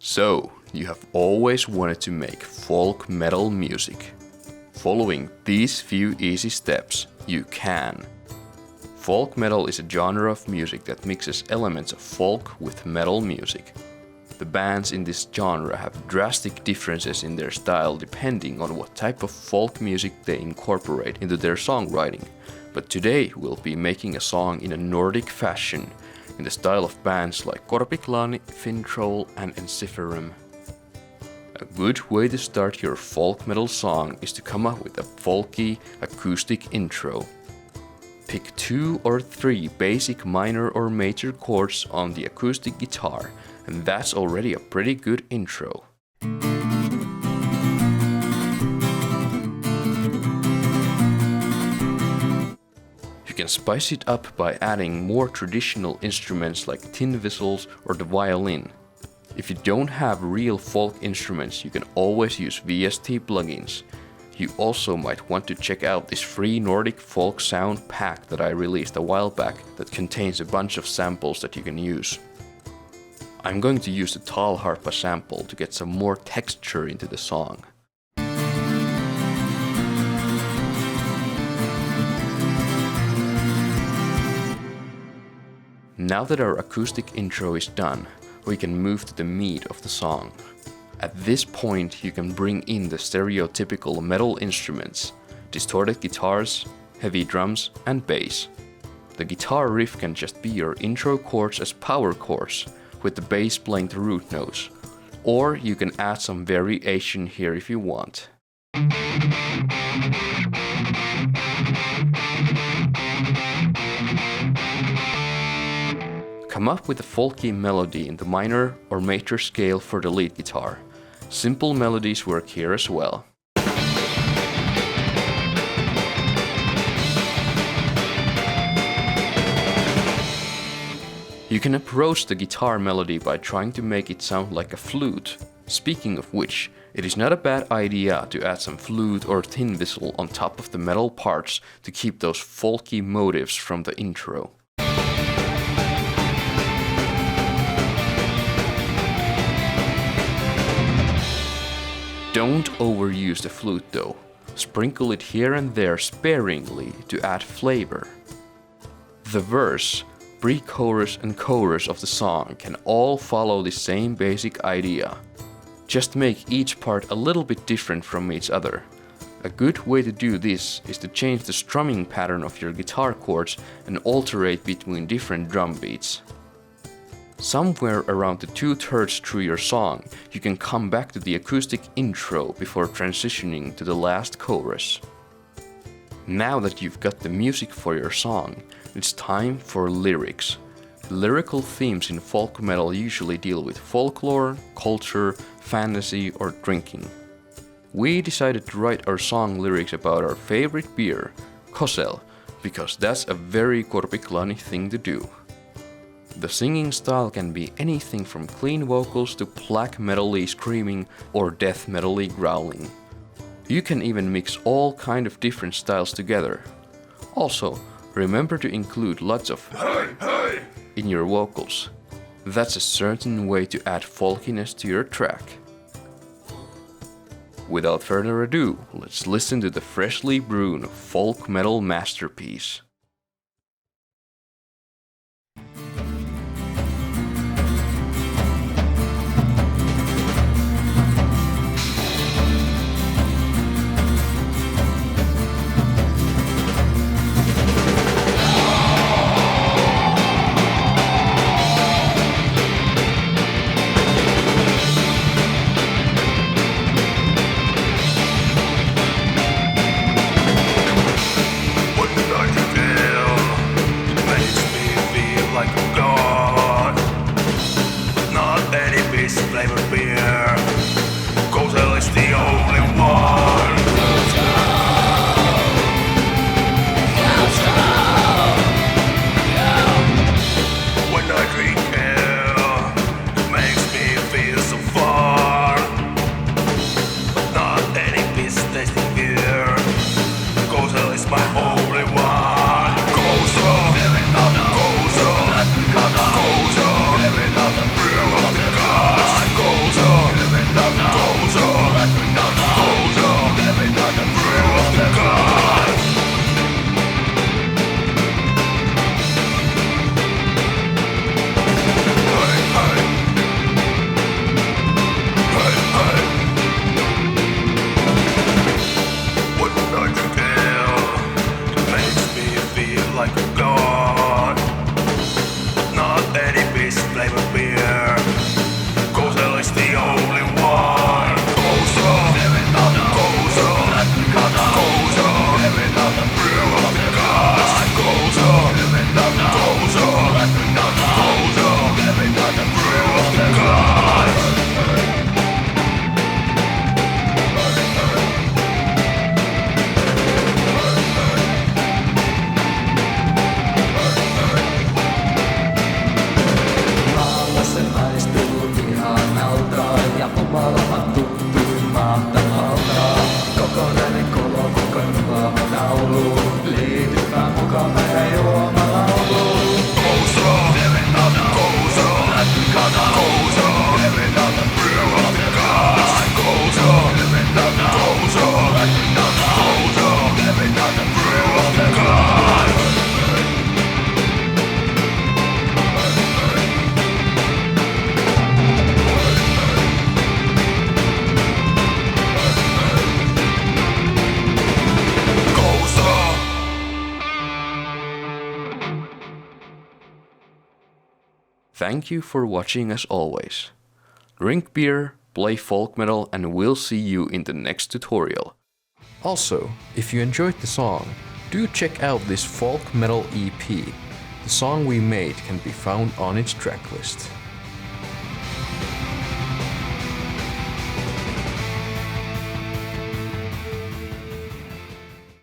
So, you have always wanted to make folk metal music. Following these few easy steps, you can. Folk metal is a genre of music that mixes elements of folk with metal music. The bands in this genre have drastic differences in their style depending on what type of folk music they incorporate into their songwriting. But today we'll be making a song in a Nordic fashion, in the style of bands like Korpiklaani, Fintroll and Ensiferum. A good way to start your folk metal song is to come up with a folky, acoustic intro. Pick 2 or 3 basic minor or major chords on the acoustic guitar, and that's already a pretty good intro. You can spice it up by adding more traditional instruments like tin whistles or the violin. If you don't have real folk instruments, you can always use VST plugins. You also might want to check out this free Nordic folk sound pack that I released a while back that contains a bunch of samples that you can use. I'm going to use the talharpa sample to get some more texture into the song. Now that our acoustic intro is done, we can move to the meat of the song. At this point you can bring in the stereotypical metal instruments, distorted guitars, heavy drums and bass. The guitar riff can just be your intro chords as power chords, with the bass playing the root notes. Or you can add some variation here if you want. Come up with a folky melody in the minor or major scale for the lead guitar. Simple melodies work here as well. You can approach the guitar melody by trying to make it sound like a flute. Speaking of which, it is not a bad idea to add some flute or tin whistle on top of the metal parts to keep those folky motifs from the intro. Don't overuse the flute though. Sprinkle it here and there sparingly to add flavor. The verse, pre-chorus and chorus of the song can all follow the same basic idea. Just make each part a little bit different from each other. A good way to do this is to change the strumming pattern of your guitar chords and alternate between different drum beats. Somewhere around the 2/3 through your song, you can come back to the acoustic intro before transitioning to the last chorus. Now that you've got the music for your song, it's time for lyrics. Lyrical themes in folk metal usually deal with folklore, culture, fantasy or drinking. We decided to write our song lyrics about our favorite beer, Kosel, because that's a very korpiklaani thing to do. The singing style can be anything from clean vocals to black metal-y screaming or death metal-y growling. You can even mix all kind of different styles together. Also, remember to include lots of hey, hey in your vocals. That's a certain way to add folkiness to your track. Without further ado, let's listen to the freshly brewed folk metal masterpiece. Goes ja omalla tuntuu mahtavalta. Kokonainen kolo, kokonainen laulu. Liitypä mukaan meidän juomalauluun. Kousa, kousa, lätkikata, kousa, brew of the gods. Kousa, kousa, lätkikata, kousa, brew of the gods. Thank you for watching as always. Drink beer, play folk metal, and we'll see you in the next tutorial. Also, if you enjoyed the song, do check out this folk metal EP. The song we made can be found on its tracklist.